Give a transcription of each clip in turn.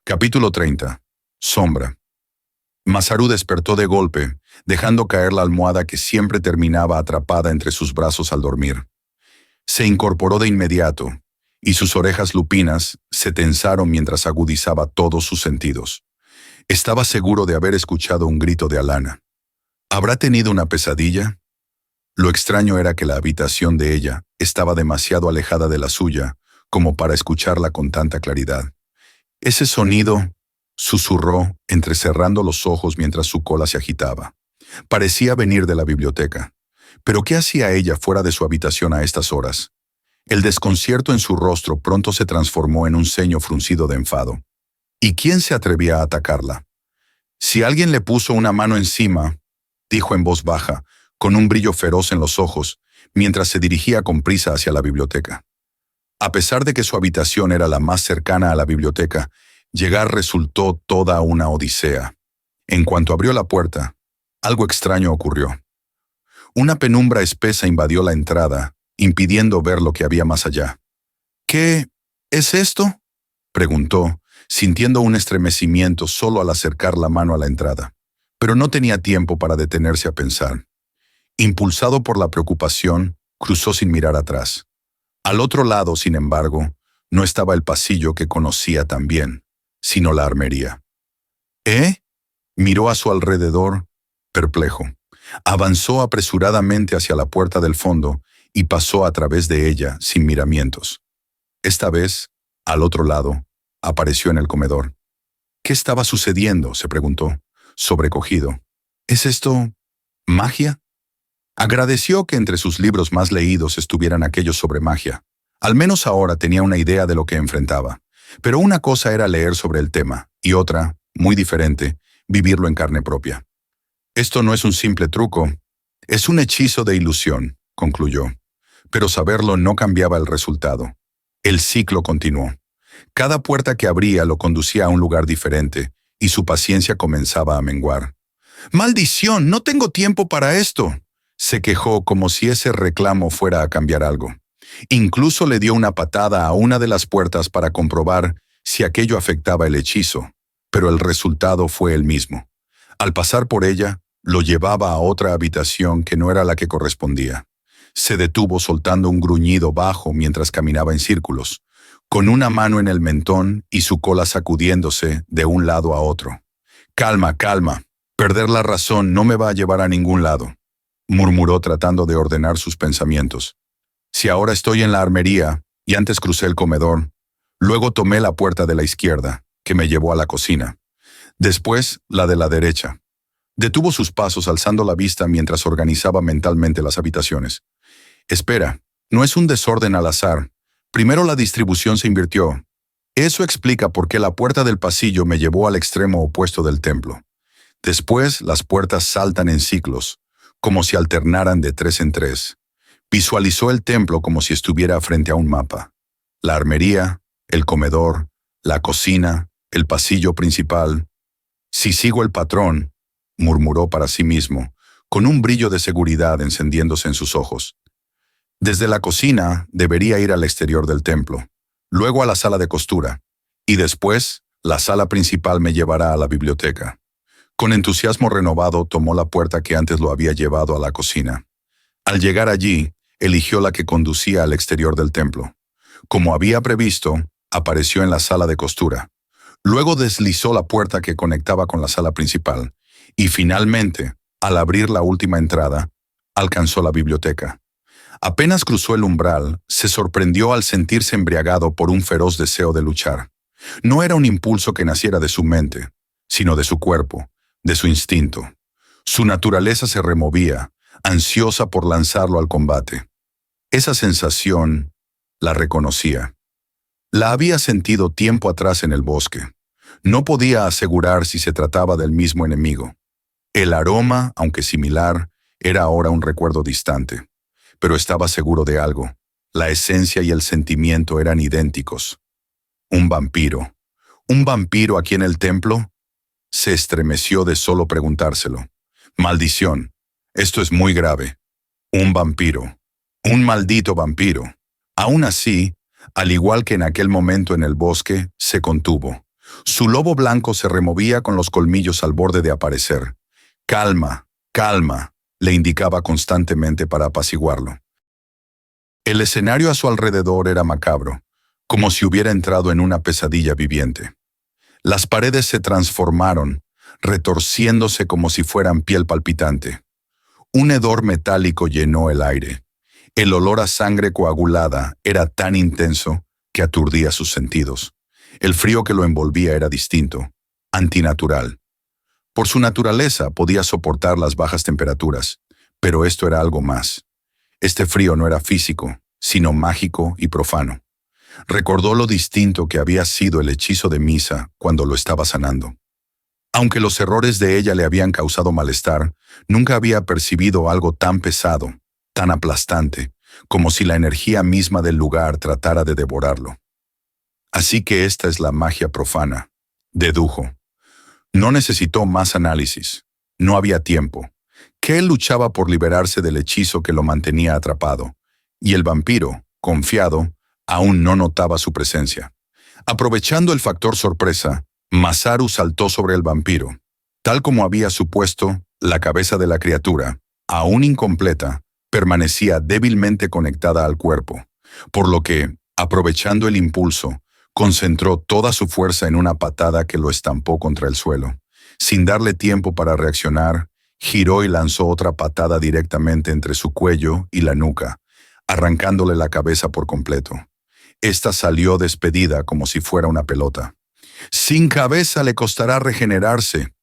Capítulo 30. Sombra. Masaru despertó de golpe, dejando caer la almohada que siempre terminaba atrapada entre sus brazos al dormir. Se incorporó de inmediato, y sus orejas lupinas se tensaron mientras agudizaba todos sus sentidos. Estaba seguro de haber escuchado un grito de Alana. ¿Habrá tenido una pesadilla? Lo extraño era que la habitación de ella estaba demasiado alejada de la suya como para escucharla con tanta claridad. Ese sonido, susurró, entrecerrando los ojos mientras su cola se agitaba. Parecía venir de la biblioteca. ¿Pero qué hacía ella fuera de su habitación a estas horas? El desconcierto en su rostro pronto se transformó en un ceño fruncido de enfado. ¿Y quién se atrevía a atacarla? Si alguien le puso una mano encima, dijo en voz baja, con un brillo feroz en los ojos, mientras se dirigía con prisa hacia la biblioteca. A pesar de que su habitación era la más cercana a la biblioteca, llegar resultó toda una odisea. En cuanto abrió la puerta, algo extraño ocurrió. Una penumbra espesa invadió la entrada, impidiendo ver lo que había más allá. ¿Qué es esto?, preguntó, sintiendo un estremecimiento solo al acercar la mano a la entrada. Pero no tenía tiempo para detenerse a pensar. Impulsado por la preocupación, cruzó sin mirar atrás. Al otro lado, sin embargo, no estaba el pasillo que conocía tan bien, sino la armería. ¿Eh? Miró a su alrededor, perplejo. Avanzó apresuradamente hacia la puerta del fondo y pasó a través de ella sin miramientos. Esta vez, al otro lado, apareció en el comedor. ¿Qué estaba sucediendo?, se preguntó, sobrecogido. ¿Es esto magia? Agradeció que entre sus libros más leídos estuvieran aquellos sobre magia. Al menos ahora tenía una idea de lo que enfrentaba. Pero una cosa era leer sobre el tema, y otra, muy diferente, vivirlo en carne propia. Esto no es un simple truco, es un hechizo de ilusión, concluyó. Pero saberlo no cambiaba el resultado. El ciclo continuó. Cada puerta que abría lo conducía a un lugar diferente, y su paciencia comenzaba a menguar. ¡Maldición! ¡No tengo tiempo para esto!, se quejó como si ese reclamo fuera a cambiar algo. Incluso le dio una patada a una de las puertas para comprobar si aquello afectaba el hechizo, pero el resultado fue el mismo. Al pasar por ella, lo llevaba a otra habitación que no era la que correspondía. Se detuvo soltando un gruñido bajo mientras caminaba en círculos, con una mano en el mentón y su cola sacudiéndose de un lado a otro. «Calma, calma. Perder la razón no me va a llevar a ningún lado», murmuró tratando de ordenar sus pensamientos. «Si ahora estoy en la armería y antes crucé el comedor, luego tomé la puerta de la izquierda, que me llevó a la cocina. Después, la de la derecha». Detuvo sus pasos alzando la vista mientras organizaba mentalmente las habitaciones. «Espera, no es un desorden al azar. Primero la distribución se invirtió. Eso explica por qué la puerta del pasillo me llevó al extremo opuesto del templo. Después, las puertas saltan en ciclos, como si alternaran de 3 en 3. Visualizó el templo como si estuviera frente a un mapa. La armería, el comedor, la cocina, el pasillo principal. Si sigo el patrón, murmuró para sí mismo, con un brillo de seguridad encendiéndose en sus ojos. Desde la cocina debería ir al exterior del templo, luego a la sala de costura, y después la sala principal me llevará a la biblioteca. Con entusiasmo renovado tomó la puerta que antes lo había llevado a la cocina. Al llegar allí, eligió la que conducía al exterior del templo. Como había previsto, apareció en la sala de costura. Luego deslizó la puerta que conectaba con la sala principal, y finalmente, al abrir la última entrada, alcanzó la biblioteca. Apenas cruzó el umbral, se sorprendió al sentirse embriagado por un feroz deseo de luchar. No era un impulso que naciera de su mente, sino de su cuerpo, de su instinto. Su naturaleza se removía, ansiosa por lanzarlo al combate. Esa sensación la reconocía. La había sentido tiempo atrás en el bosque. No podía asegurar si se trataba del mismo enemigo. El aroma, aunque similar, era ahora un recuerdo distante. Pero estaba seguro de algo. La esencia y el sentimiento eran idénticos. Un vampiro. ¿Un vampiro aquí en el templo? Se estremeció de solo preguntárselo. Maldición. Esto es muy grave. Un vampiro. Un maldito vampiro. Aún así, al igual que en aquel momento en el bosque, se contuvo. Su lobo blanco se removía con los colmillos al borde de aparecer. Calma, calma, le indicaba constantemente para apaciguarlo. El escenario a su alrededor era macabro, como si hubiera entrado en una pesadilla viviente. Las paredes se transformaron, retorciéndose como si fueran piel palpitante. Un hedor metálico llenó el aire. El olor a sangre coagulada era tan intenso que aturdía sus sentidos. El frío que lo envolvía era distinto, antinatural. Por su naturaleza podía soportar las bajas temperaturas, pero esto era algo más. Este frío no era físico, sino mágico y profano. Recordó lo distinto que había sido el hechizo de Misa cuando lo estaba sanando. Aunque los errores de ella le habían causado malestar, nunca había percibido algo tan pesado, tan aplastante, como si la energía misma del lugar tratara de devorarlo. Así que esta es la magia profana, dedujo. No necesitó más análisis. No había tiempo. Que él luchaba por liberarse del hechizo que lo mantenía atrapado, y el vampiro, confiado, aún no notaba su presencia. Aprovechando el factor sorpresa, Masaru saltó sobre el vampiro. Tal como había supuesto, la cabeza de la criatura, aún incompleta, permanecía débilmente conectada al cuerpo, por lo que, aprovechando el impulso, concentró toda su fuerza en una patada que lo estampó contra el suelo. Sin darle tiempo para reaccionar, giró y lanzó otra patada directamente entre su cuello y la nuca, arrancándole la cabeza por completo. Esta salió despedida como si fuera una pelota. Sin cabeza le costará regenerarse,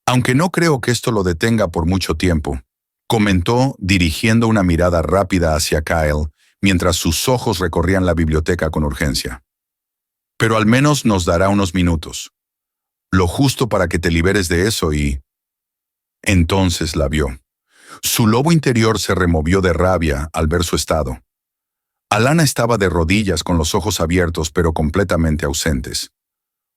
aunque no creo que esto lo detenga por mucho tiempo, comentó dirigiendo una mirada rápida hacia Kyle mientras sus ojos recorrían la biblioteca con urgencia. Pero al menos nos dará unos minutos. Lo justo para que te liberes de eso y... Entonces la vio. Su lobo interior se removió de rabia al ver su estado. Alana estaba de rodillas con los ojos abiertos pero completamente ausentes.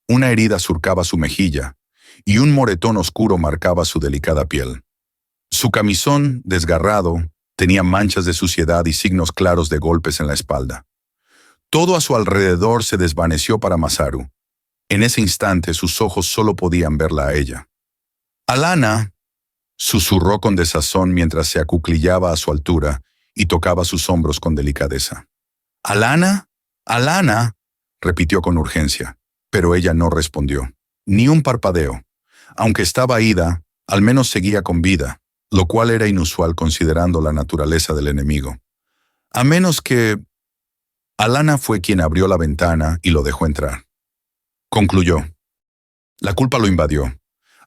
Una herida surcaba su mejilla y un moretón oscuro marcaba su delicada piel. Su camisón, desgarrado, tenía manchas de suciedad y signos claros de golpes en la espalda. Todo a su alrededor se desvaneció para Masaru. En ese instante sus ojos solo podían verla a ella. «Alana», susurró con desazón mientras se acuclillaba a su altura y tocaba sus hombros con delicadeza. «¿Alana? ¿Alana?», repitió con urgencia, pero ella no respondió. Ni un parpadeo. Aunque estaba ida, al menos seguía con vida, lo cual era inusual considerando la naturaleza del enemigo. A menos que... Alana fue quien abrió la ventana y lo dejó entrar. Concluyó. La culpa lo invadió.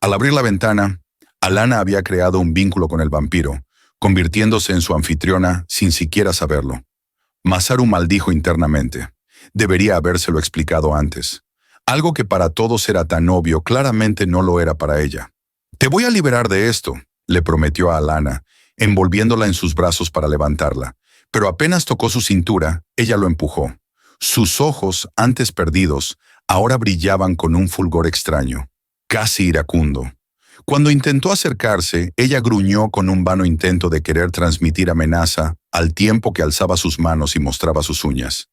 Al abrir la ventana, Alana había creado un vínculo con el vampiro, convirtiéndose en su anfitriona sin siquiera saberlo. Masaru maldijo internamente. Debería habérselo explicado antes. Algo que para todos era tan obvio, claramente no lo era para ella. «Te voy a liberar de esto», le prometió a Alana, envolviéndola en sus brazos para levantarla. Pero apenas tocó su cintura, ella lo empujó. Sus ojos, antes perdidos, ahora brillaban con un fulgor extraño, casi iracundo. Cuando intentó acercarse, ella gruñó con un vano intento de querer transmitir amenaza al tiempo que alzaba sus manos y mostraba sus uñas.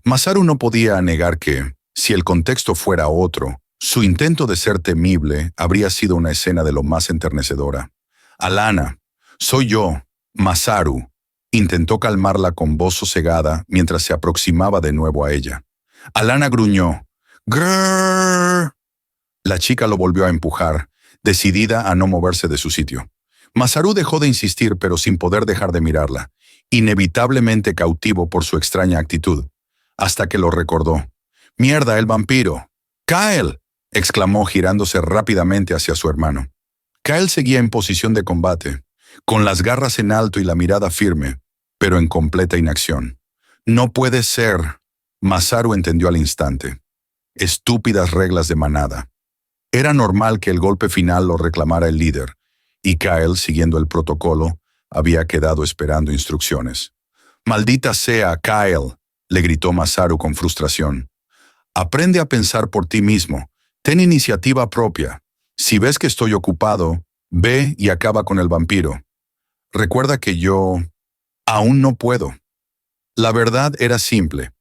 Masaru no podía negar que, si el contexto fuera otro, su intento de ser temible habría sido una escena de lo más enternecedora. «Alana, soy yo, Masaru», intentó calmarla con voz sosegada mientras se aproximaba de nuevo a ella. Alana gruñó. «Grrrr». La chica lo volvió a empujar, decidida a no moverse de su sitio. Masaru dejó de insistir pero sin poder dejar de mirarla, inevitablemente cautivo por su extraña actitud, hasta que lo recordó. «¡Mierda, el vampiro! ¡Kyle!», exclamó girándose rápidamente hacia su hermano. Kyle seguía en posición de combate, con las garras en alto y la mirada firme, pero en completa inacción. «No puede ser», Masaru entendió al instante. Estúpidas reglas de manada. Era normal que el golpe final lo reclamara el líder, y Kyle, siguiendo el protocolo, había quedado esperando instrucciones. «¡Maldita sea, Kyle!», le gritó Masaru con frustración. «Aprende a pensar por ti mismo. Ten iniciativa propia. Si ves que estoy ocupado, ve y acaba con el vampiro. Recuerda que yo... aún no puedo». La verdad era simple.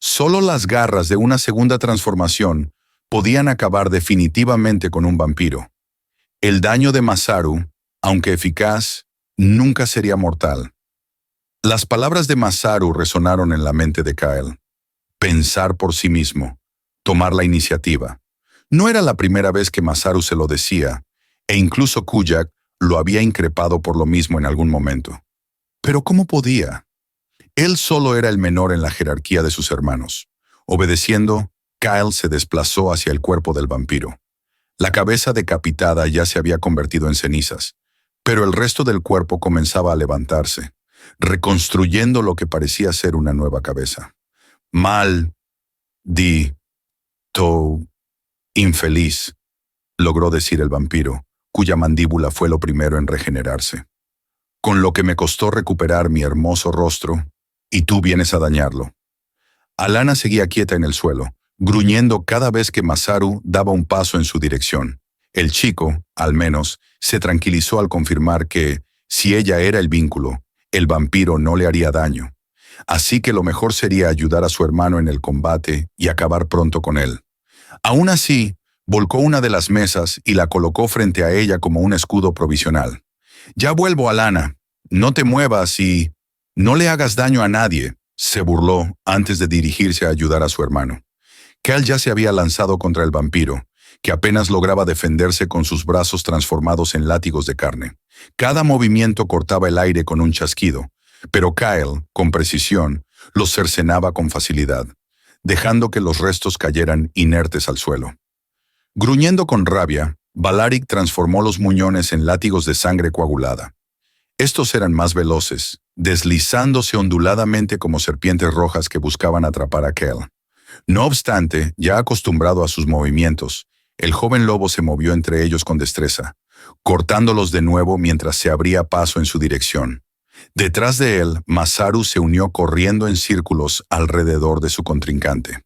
Solo las garras de una segunda transformación podían acabar definitivamente con un vampiro. El daño de Masaru, aunque eficaz, nunca sería mortal. Las palabras de Masaru resonaron en la mente de Kyle. Pensar por sí mismo, tomar la iniciativa. No era la primera vez que Masaru se lo decía, e incluso Kujak lo había increpado por lo mismo en algún momento. Pero ¿cómo podía? Él solo era el menor en la jerarquía de sus hermanos. Obedeciendo, Kyle se desplazó hacia el cuerpo del vampiro. La cabeza decapitada ya se había convertido en cenizas, pero el resto del cuerpo comenzaba a levantarse, reconstruyendo lo que parecía ser una nueva cabeza. Infeliz, logró decir el vampiro, cuya mandíbula fue lo primero en regenerarse. Con lo que me costó recuperar mi hermoso rostro, y tú vienes a dañarlo. Alana seguía quieta en el suelo, gruñendo cada vez que Masaru daba un paso en su dirección. El chico, al menos, se tranquilizó al confirmar que, si ella era el vínculo, el vampiro no le haría daño. Así que lo mejor sería ayudar a su hermano en el combate y acabar pronto con él. Aún así, volcó una de las mesas y la colocó frente a ella como un escudo provisional. «Ya vuelvo, Alana. No te muevas y no le hagas daño a nadie», se burló antes de dirigirse a ayudar a su hermano. Cal ya se había lanzado contra el vampiro, que apenas lograba defenderse con sus brazos transformados en látigos de carne. Cada movimiento cortaba el aire con un chasquido, pero Kyle, con precisión, los cercenaba con facilidad, dejando que los restos cayeran inertes al suelo. Gruñendo con rabia, Valarik transformó los muñones en látigos de sangre coagulada. Estos eran más veloces, deslizándose onduladamente como serpientes rojas que buscaban atrapar a Kel. No obstante, ya acostumbrado a sus movimientos, el joven lobo se movió entre ellos con destreza, cortándolos de nuevo mientras se abría paso en su dirección. Detrás de él, Masaru se unió corriendo en círculos alrededor de su contrincante.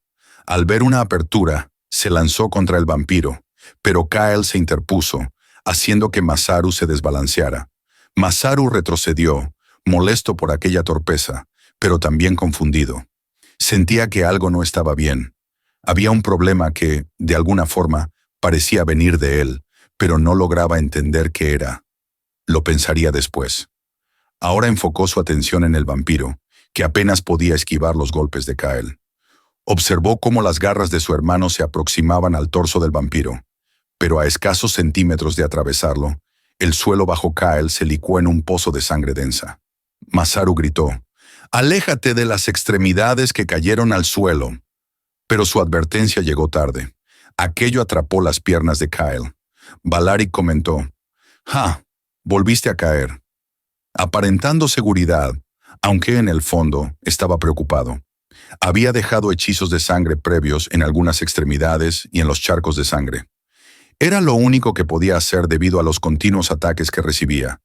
Al ver una apertura, se lanzó contra el vampiro, pero Kyle se interpuso, haciendo que Masaru se desbalanceara. Masaru retrocedió, molesto por aquella torpeza, pero también confundido. Sentía que algo no estaba bien. Había un problema que, de alguna forma, parecía venir de él, pero no lograba entender qué era. Lo pensaría después. Ahora enfocó su atención en el vampiro, que apenas podía esquivar los golpes de Kyle. Observó cómo las garras de su hermano se aproximaban al torso del vampiro, pero a escasos centímetros de atravesarlo, el suelo bajo Kyle se licuó en un pozo de sangre densa. Masaru gritó, «Aléjate de las extremidades que cayeron al suelo». Pero su advertencia llegó tarde. Aquello atrapó las piernas de Kyle. Valarik comentó, «Ja, volviste a caer». Aparentando seguridad, aunque en el fondo estaba preocupado. Había dejado hechizos de sangre previos en algunas extremidades y en los charcos de sangre. Era lo único que podía hacer debido a los continuos ataques que recibía,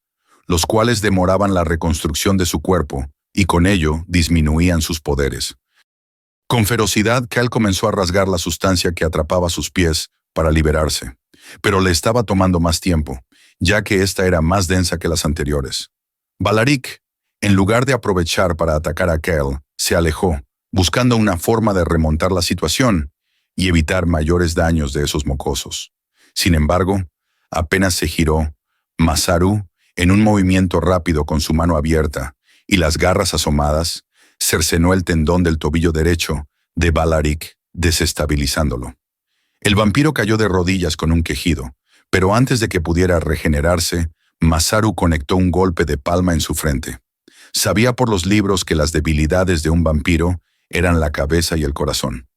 los cuales demoraban la reconstrucción de su cuerpo y con ello disminuían sus poderes. Con ferocidad, Cal comenzó a rasgar la sustancia que atrapaba sus pies para liberarse, pero le estaba tomando más tiempo, ya que esta era más densa que las anteriores. Valarik, en lugar de aprovechar para atacar a Cal, se alejó, buscando una forma de remontar la situación y evitar mayores daños de esos mocosos. Sin embargo, apenas se giró, Masaru, en un movimiento rápido con su mano abierta y las garras asomadas, cercenó el tendón del tobillo derecho de Valarik, desestabilizándolo. El vampiro cayó de rodillas con un quejido, pero antes de que pudiera regenerarse, Masaru conectó un golpe de palma en su frente. Sabía por los libros que las debilidades de un vampiro eran la cabeza y el corazón.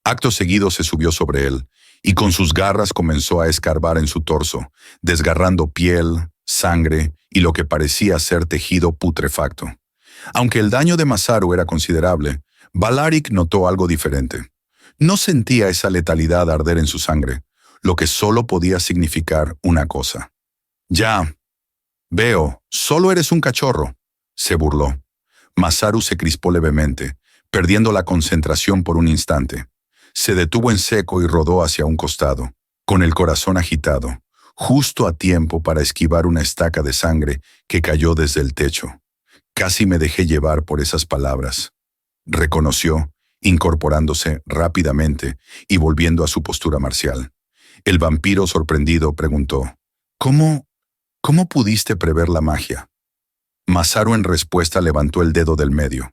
Acto seguido se subió sobre él, y con sus garras comenzó a escarbar en su torso, desgarrando piel, sangre y lo que parecía ser tejido putrefacto. Aunque el daño de Masaru era considerable, Valarik notó algo diferente. No sentía esa letalidad arder en su sangre, lo que solo podía significar una cosa. «Ya, veo, solo eres un cachorro», se burló. Masaru se crispó levemente, perdiendo la concentración por un instante. Se detuvo en seco y rodó hacia un costado, con el corazón agitado, justo a tiempo para esquivar una estaca de sangre que cayó desde el techo. «Casi me dejé llevar por esas palabras», reconoció, incorporándose rápidamente y volviendo a su postura marcial. El vampiro, sorprendido, preguntó, ¿Cómo pudiste prever la magia? Masaru en respuesta levantó el dedo del medio.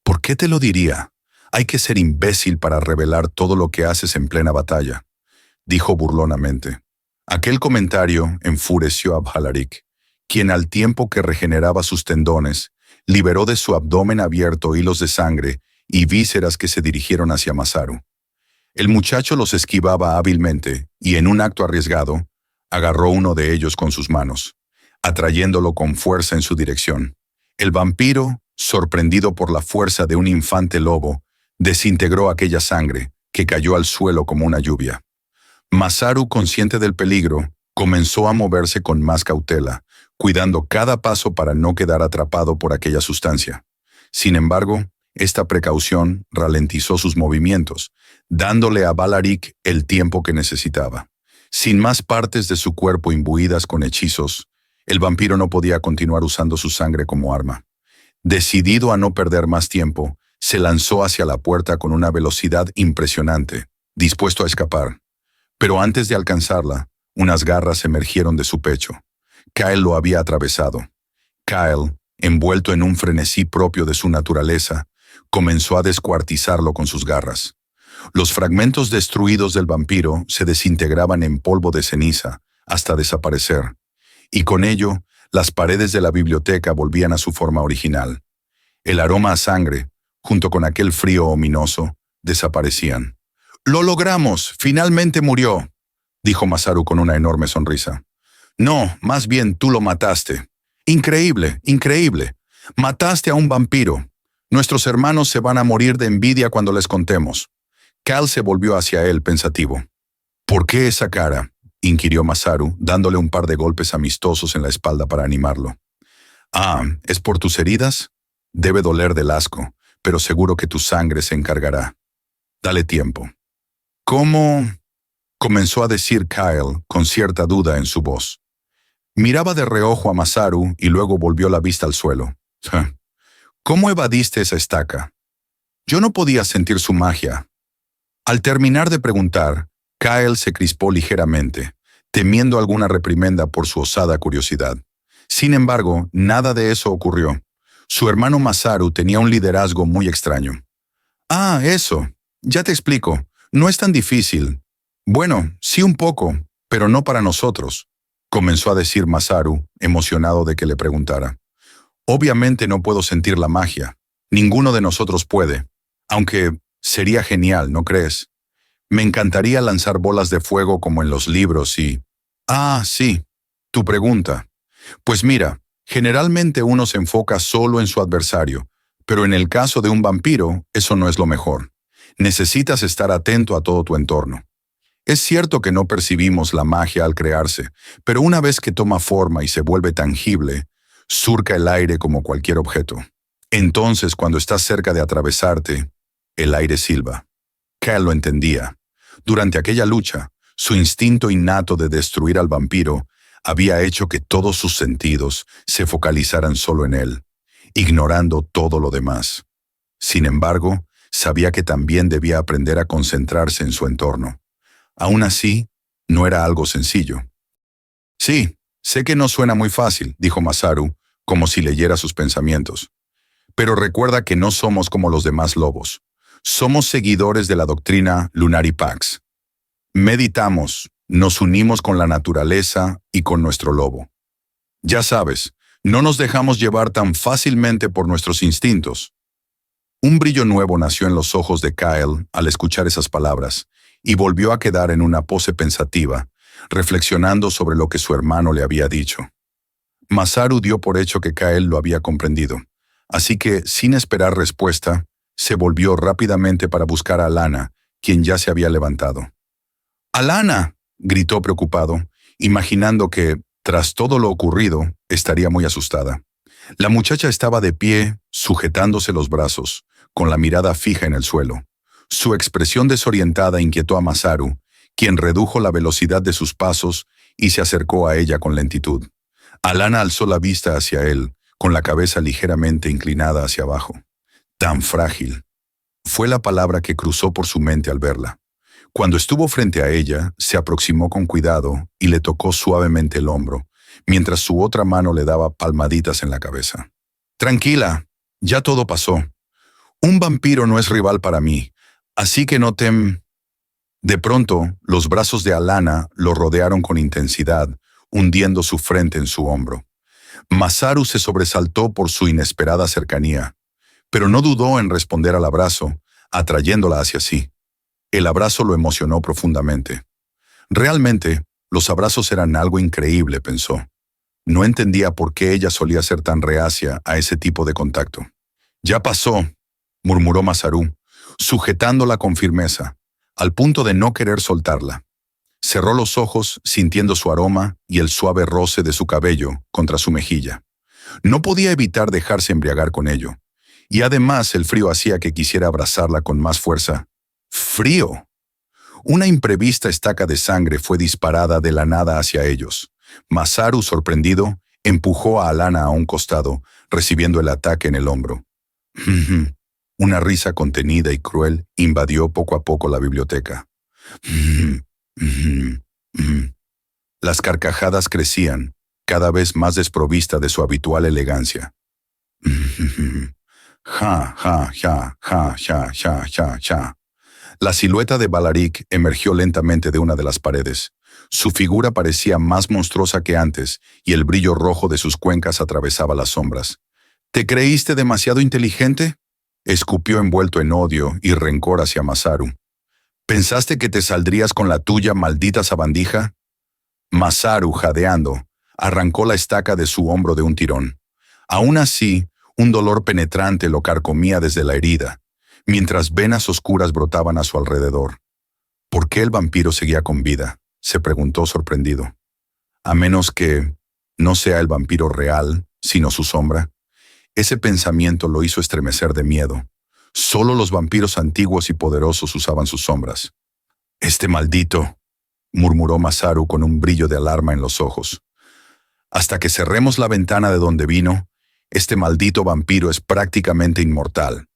¿Por qué te lo diría? Hay que ser imbécil para revelar todo lo que haces en plena batalla, dijo burlonamente. Aquel comentario enfureció a Bhalarik, quien al tiempo que regeneraba sus tendones, liberó de su abdomen abierto hilos de sangre y vísceras que se dirigieron hacia Masaru. El muchacho los esquivaba hábilmente y, en un acto arriesgado, agarró uno de ellos con sus manos, atrayéndolo con fuerza en su dirección. El vampiro, sorprendido por la fuerza de un infante lobo, desintegró aquella sangre, que cayó al suelo como una lluvia. Masaru, consciente del peligro, comenzó a moverse con más cautela, cuidando cada paso para no quedar atrapado por aquella sustancia. Sin embargo, esta precaución ralentizó sus movimientos, dándole a Bhalarik el tiempo que necesitaba. Sin más partes de su cuerpo imbuidas con hechizos, el vampiro no podía continuar usando su sangre como arma. Decidido a no perder más tiempo, se lanzó hacia la puerta con una velocidad impresionante, dispuesto a escapar. Pero antes de alcanzarla, unas garras emergieron de su pecho. Kyle lo había atravesado. Kyle, envuelto en un frenesí propio de su naturaleza, comenzó a descuartizarlo con sus garras. Los fragmentos destruidos del vampiro se desintegraban en polvo de ceniza hasta desaparecer, y con ello, las paredes de la biblioteca volvían a su forma original. El aroma a sangre, junto con aquel frío ominoso, desaparecían. «¡Lo logramos! ¡Finalmente murió!», dijo Masaru con una enorme sonrisa. «No, más bien tú lo mataste. Increíble, increíble. Mataste a un vampiro. Nuestros hermanos se van a morir de envidia cuando les contemos». Cal se volvió hacia él pensativo. «¿Por qué esa cara?», inquirió Masaru, dándole un par de golpes amistosos en la espalda para animarlo. «Ah, ¿es por tus heridas? Debe doler del asco, pero seguro que tu sangre se encargará. Dale tiempo». «¿Cómo?», comenzó a decir Kyle con cierta duda en su voz. Miraba de reojo a Masaru y luego volvió la vista al suelo. «¿Cómo evadiste esa estaca?». Yo no podía sentir su magia. Al terminar de preguntar, Kyle se crispó ligeramente, temiendo alguna reprimenda por su osada curiosidad. Sin embargo, nada de eso ocurrió. Su hermano Masaru tenía un liderazgo muy extraño. «Ah, eso. Ya te explico. No es tan difícil». «Bueno, sí un poco, pero no para nosotros», comenzó a decir Masaru, emocionado de que le preguntara. «Obviamente no puedo sentir la magia. Ninguno de nosotros puede. Aunque sería genial, ¿no crees? Me encantaría lanzar bolas de fuego como en los libros y...». «Ah, sí. Tu pregunta. Pues mira, generalmente uno se enfoca solo en su adversario, pero en el caso de un vampiro, eso no es lo mejor. Necesitas estar atento a todo tu entorno. Es cierto que no percibimos la magia al crearse, pero una vez que toma forma y se vuelve tangible, surca el aire como cualquier objeto. Entonces, cuando estás cerca de atravesarte, el aire silba». Cal lo entendía. Durante aquella lucha, su instinto innato de destruir al vampiro había hecho que todos sus sentidos se focalizaran solo en él, ignorando todo lo demás. Sin embargo, sabía que también debía aprender a concentrarse en su entorno. Aún así, no era algo sencillo. «Sí, sé que no suena muy fácil», dijo Masaru, como si leyera sus pensamientos. «Pero recuerda que no somos como los demás lobos. Somos seguidores de la doctrina Lunari Pax. Meditamos, nos unimos con la naturaleza y con nuestro lobo. Ya sabes, no nos dejamos llevar tan fácilmente por nuestros instintos». Un brillo nuevo nació en los ojos de Kyle al escuchar esas palabras, y volvió a quedar en una pose pensativa, reflexionando sobre lo que su hermano le había dicho. Masaru dio por hecho que Kyle lo había comprendido, así que, sin esperar respuesta, se volvió rápidamente para buscar a Alana, quien ya se había levantado. «¡Alana!», gritó preocupado, imaginando que, tras todo lo ocurrido, estaría muy asustada. La muchacha estaba de pie, sujetándose los brazos, con la mirada fija en el suelo. Su expresión desorientada inquietó a Masaru, quien redujo la velocidad de sus pasos y se acercó a ella con lentitud. Alana alzó la vista hacia él, con la cabeza ligeramente inclinada hacia abajo. Tan frágil. Fue la palabra que cruzó por su mente al verla. Cuando estuvo frente a ella, se aproximó con cuidado y le tocó suavemente el hombro, mientras su otra mano le daba palmaditas en la cabeza. Tranquila, ya todo pasó. Un vampiro no es rival para mí, así que no tem... De pronto, los brazos de Alana lo rodearon con intensidad, hundiendo su frente en su hombro. Masaru se sobresaltó por su inesperada cercanía, pero no dudó en responder al abrazo, atrayéndola hacia sí. El abrazo lo emocionó profundamente. Realmente, los abrazos eran algo increíble, pensó. No entendía por qué ella solía ser tan reacia a ese tipo de contacto. Ya pasó, murmuró Masaru, sujetándola con firmeza, al punto de no querer soltarla. Cerró los ojos, sintiendo su aroma y el suave roce de su cabello contra su mejilla. No podía evitar dejarse embriagar con ello. Y además el frío hacía que quisiera abrazarla con más fuerza. ¡Frío! Una imprevista estaca de sangre fue disparada de la nada hacia ellos. Masaru, sorprendido, empujó a Alana a un costado, recibiendo el ataque en el hombro. Una risa contenida y cruel invadió poco a poco la biblioteca. Las carcajadas crecían, cada vez más desprovista de su habitual elegancia. Ja, ja, ja, ja, ja, ja, ja, ja. La silueta de Balarik emergió lentamente de una de las paredes. Su figura parecía más monstruosa que antes y el brillo rojo de sus cuencas atravesaba las sombras. ¿Te creíste demasiado inteligente?, escupió envuelto en odio y rencor hacia Masaru. ¿Pensaste que te saldrías con la tuya, maldita sabandija? Masaru, jadeando, arrancó la estaca de su hombro de un tirón. Aún así, un dolor penetrante lo carcomía desde la herida, mientras venas oscuras brotaban a su alrededor. ¿Por qué el vampiro seguía con vida?, se preguntó sorprendido. A menos que no sea el vampiro real, sino su sombra. Ese pensamiento lo hizo estremecer de miedo. Solo los vampiros antiguos y poderosos usaban sus sombras. «Este maldito», murmuró Masaru con un brillo de alarma en los ojos. «Hasta que cerremos la ventana de donde vino, este maldito vampiro es prácticamente inmortal».